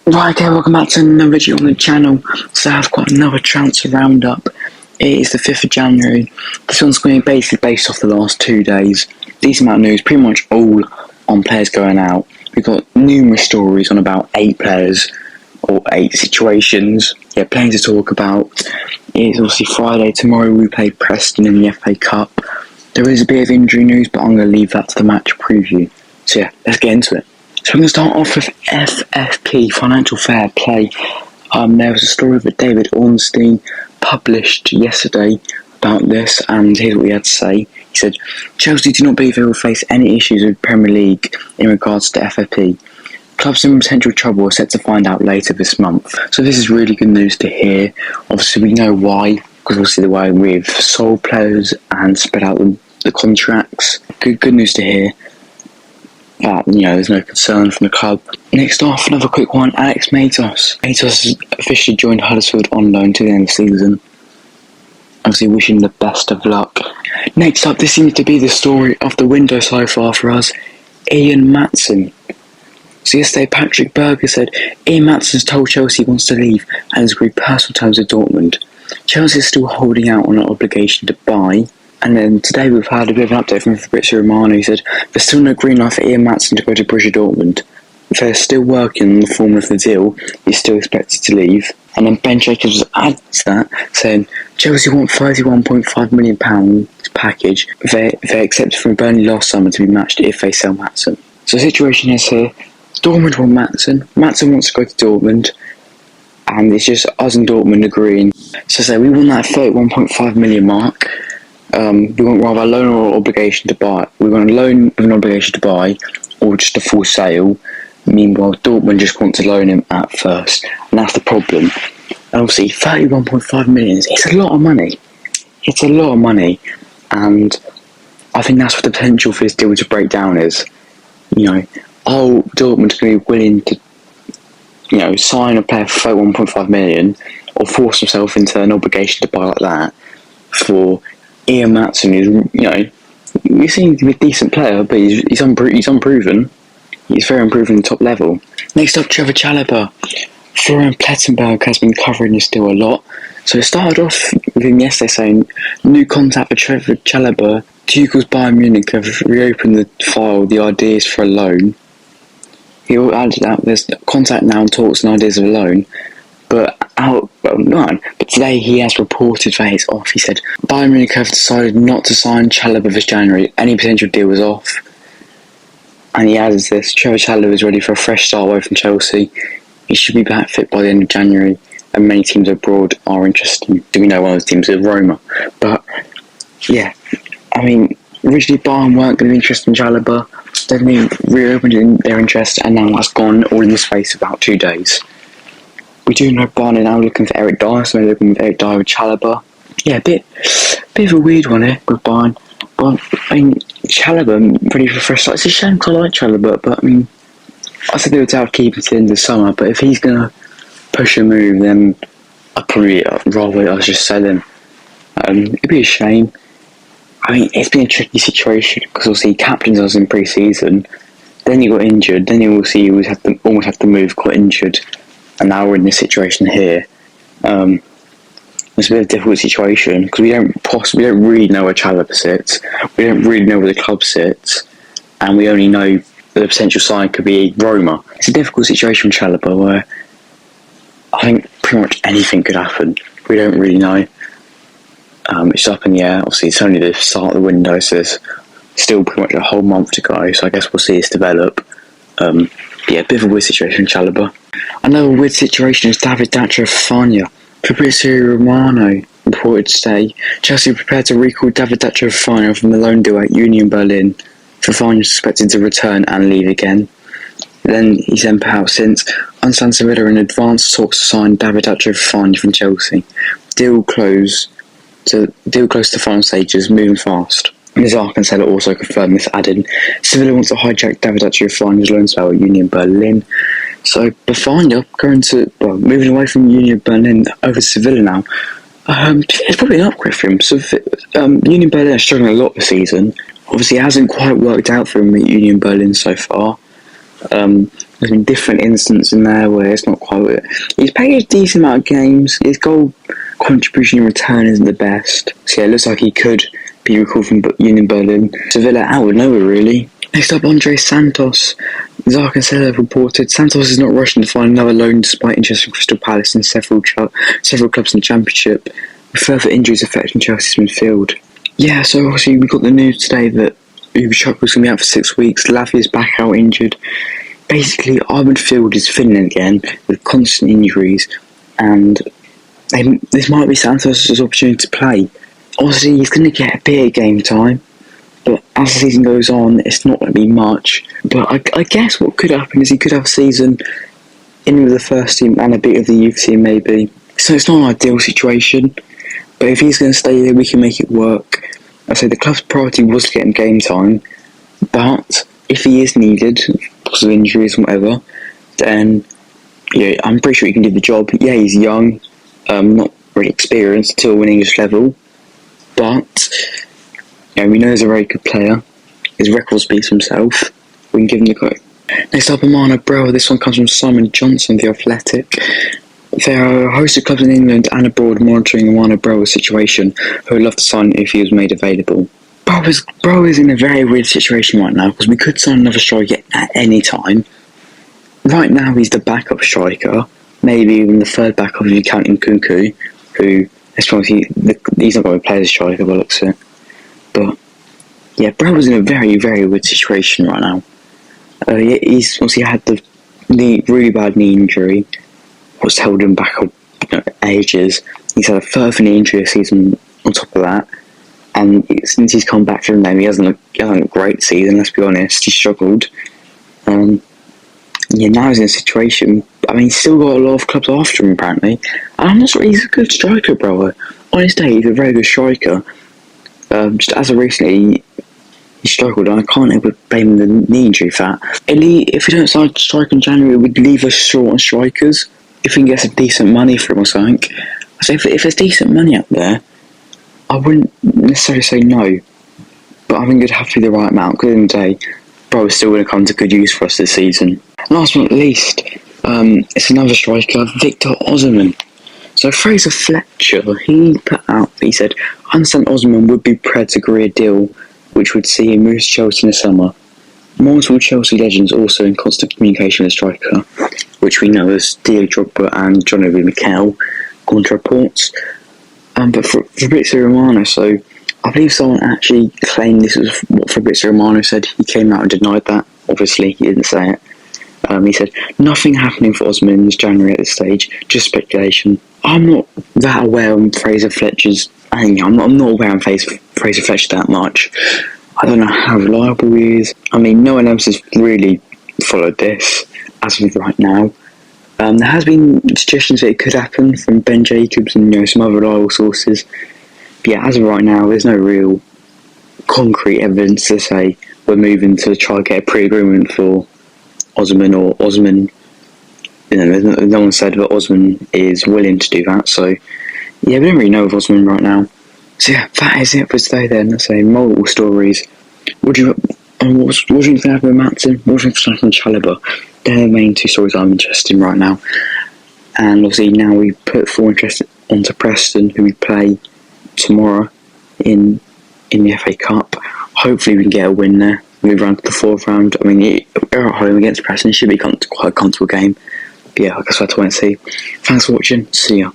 Right, okay, welcome back to another video on the channel. So I've got another transfer roundup. It is the 5th of January. This one's going to be basically based off the last 2 days. Decent amount of news, pretty much all on players going out. We've got numerous stories on about 8 players, or 8 situations. Yeah, plenty to talk about. It's obviously Friday. Tomorrow we play Preston in the FA Cup. There is a bit of injury news, but I'm going to leave that to the match preview. So yeah, let's get into it. So we're going to start off with FFP, Financial Fair Play. There was a story that David Ornstein published yesterday about this, and here's what he had to say. He said, Chelsea do not believe they will face any issues with Premier League in regards to FFP. Clubs in potential trouble are set to find out later this month. So this is really good news to hear. Obviously we know why, because obviously the way we've sold players and spread out the contracts. Good news to hear. There's no concern from the club. Next off, another quick one, Alex Matos. Matos has officially joined Huddersfield on loan to the end of the season. Obviously wishing the best of luck. Next up, this seems to be the story of the window so far for us, Ian Maatsen. So yesterday, Patrick Berger said Ian Maatsen has told Chelsea he wants to leave and has agreed personal terms with Dortmund. Chelsea is still holding out on an obligation to buy. And then today we've had a bit of an update from Fabrizio Romano. He said there's still no green light for Ian Maatsen to go to Broja Dortmund. If they're still working on the form of the deal, he's still expected to leave. And then Ben Jacobs adds to that, saying Chelsea want £31.5 million package they accepted from Burnley last summer to be matched if they sell Maatsen. So the situation is here, Dortmund want Maatsen wants to go to Dortmund, and it's just us and Dortmund agreeing. So say we want that 31.5 million mark. We want rather a loan or obligation to buy. We want a loan with an obligation to buy, or just a full sale. Meanwhile, Dortmund just want to loan him at first, and that's the problem. And obviously, 31.5 million, it's a lot of money. It's a lot of money, and I think that's what the potential for this deal to break down is. Dortmund's going to be willing to, sign a player for 31.5 million, or force himself into an obligation to buy like that for Ian Maatsen, he seems to be a decent player, but he's unproven. He's very unproven at the top level. Next up, Trevoh Chalobah. Florian Plettenberg has been covering this deal a lot. So it started off with him yesterday saying, new contact for Trevoh Chalobah. Tuchel's Bayern Munich have reopened the file, the ideas for a loan. He added that there's contact now and talks and ideas of a loan. But today he has reported that it's off. He said Bayern Munich have decided not to sign Chalobah this January. Any potential deal was off. And he adds this: Trevoh Chalobah is ready for a fresh start away from Chelsea. He should be back fit by the end of January. And many teams abroad are interested. Do we know one of those teams is Roma? But yeah, originally Bayern weren't going to be interested in Chalobah. Then they reopened their interest, and now that's gone all in the space of about 2 days. We do know Bayern are now looking for Eric Dyer, so they're looking for Eric Dyer with Chalobah. Yeah, a bit of a weird one here with Bayern. But, Chalobah, ready for a fresh start. It's a shame because I like Chalobah, but, I said they would have to keep him to the end of the summer, but if he's going to push a move, then I'd probably rather just sell him. It'd be a shame. It's been a tricky situation, because obviously he captains us in pre-season, then he got injured, then he almost had to move, got injured. And now we're in this situation here. It's a bit of a difficult situation because we don't really know where Chalobah sits. We don't really know where the club sits, and we only know that the potential sign could be Roma. It's a difficult situation with Chalobah where I think pretty much anything could happen. We don't really know. It's up in the air. Obviously, it's only the start of the window, so there's still pretty much a whole month to go. So I guess we'll see this develop. A bit of a weird situation with Chalobah. Another weird situation is David Datro Fofana. Fabrizio Romano reported today Chelsea prepared to recall David Datro Fofana from the loan deal at Union Berlin. Fofana is expected to return and leave again. Then he's then put out since Untitled Chapter in advanced talks to sign David Datro Fofana from Chelsea. Deal close to final stages, moving fast. Nizaar and Kinsella also confirmed this, adding Sevilla wants to hijack David Datro Fofana's loan spell at Union Berlin. So Fofana moving away from Union Berlin over to Sevilla now. It's probably an upgrade for him. So Union Berlin are struggling a lot this season. Obviously, it hasn't quite worked out for him at Union Berlin so far. There's been different instances in there where it's not quite it. He's played a decent amount of games. His goal contribution in return isn't the best. So yeah, it looks like he could be recalled from Union Berlin. Sevilla out of nowhere, really. Next up, Andrey Santos. Nizaar Kinsella reported Santos is not rushing to find another loan despite interest from Crystal Palace and several clubs in the Championship, with further injuries affecting Chelsea's midfield. Yeah, so obviously we got the news today that Ubichuk was going to be out for 6 weeks. Lavia's back out injured. Basically, our midfield is thinning again with constant injuries, and this might be Santos' opportunity to play. Obviously, he's going to get a bit of game time, but as the season goes on, it's not going to be much. But I guess what could happen is he could have a season in with the first team and a bit of the youth team, maybe. So it's not an ideal situation, but if he's going to stay there, we can make it work. I say the club's priority was to get him game time, but if he is needed, because of injuries and whatever, then yeah, I'm pretty sure he can do the job. Yeah, he's young, not really experienced to an English level, but we know he's a very good player. His record speaks for himself. We can give him the go. Next up, Romano, Broja. This one comes from Simon Johnson, The Athletic. There are a host of clubs in England and abroad monitoring Romano Broja's situation, who would love to sign if he was made available. Broja is in a very weird situation right now, because we could sign another striker at any time. Right now he's the backup striker, maybe even the third backup if you count in Kunku, who, let's be honest, he's not going to play as a striker by the looks of it. But yeah, Broja's in a very, very weird situation right now. He's obviously had the really bad knee injury, what's held him back ages. He's had a further knee injury this season on top of that. And since he's come back from them, he hasn't looked a great season, let's be honest. He's struggled. Now he's in a situation. I mean, he's still got a lot of clubs after him, apparently. And I'm not sure, he's a good striker, Broja. On his day, he's a very good striker. Just as of recently, he struggled, and I can't ever blame the knee injury for that. If we don't sign a striker in January, we'd leave us short on strikers. If we can get some decent money for him or something. So if there's decent money out there, I wouldn't necessarily say no, but I think it'd have to be the right amount, because in the day, Broja's still going to come to good use for us this season. Last but not least, it's another striker, Victor Osimhen. So Fraser Fletcher, he said, I understand Osimhen would be prepared to agree a deal which would see him move to Chelsea in the summer. Multiple Chelsea legends also in constant communication with the striker, which we know as Diego Drogba and John Obi Mikel, according to reports. But for Fabrizio Romano, so I believe someone actually claimed this was what Fabrizio Romano said. He came out and denied that. Obviously, he didn't say it. He said, nothing happening for Osimhen this January at this stage, just speculation. I'm not that aware of Fraser Fletcher's... I'm not aware of Fraser Fletcher that much. I don't know how reliable he is. I mean, no one else has really followed this as of right now. There has been suggestions that it could happen from Ben Jacobs and some other reliable sources. But yeah, as of right now, there's no real concrete evidence to say we're moving to try to get a pre-agreement for Osimhen, or Osimhen. No one said that Osimhen is willing to do that. So yeah, we don't really know of Osimhen right now. So yeah, that is it for today then. Let's say multiple stories. What do you think happened with Maatsen? What do you think of Chalobah? They're the main two stories I'm interested in right now. And obviously now we put full interest onto Preston, who we play tomorrow in the FA Cup. Hopefully we can get a win there. Move on to the fourth round. I mean, we're at home against Preston. It should be quite a comfortable game. But yeah, I guess we'll have to wait and see. Thanks for watching. See ya.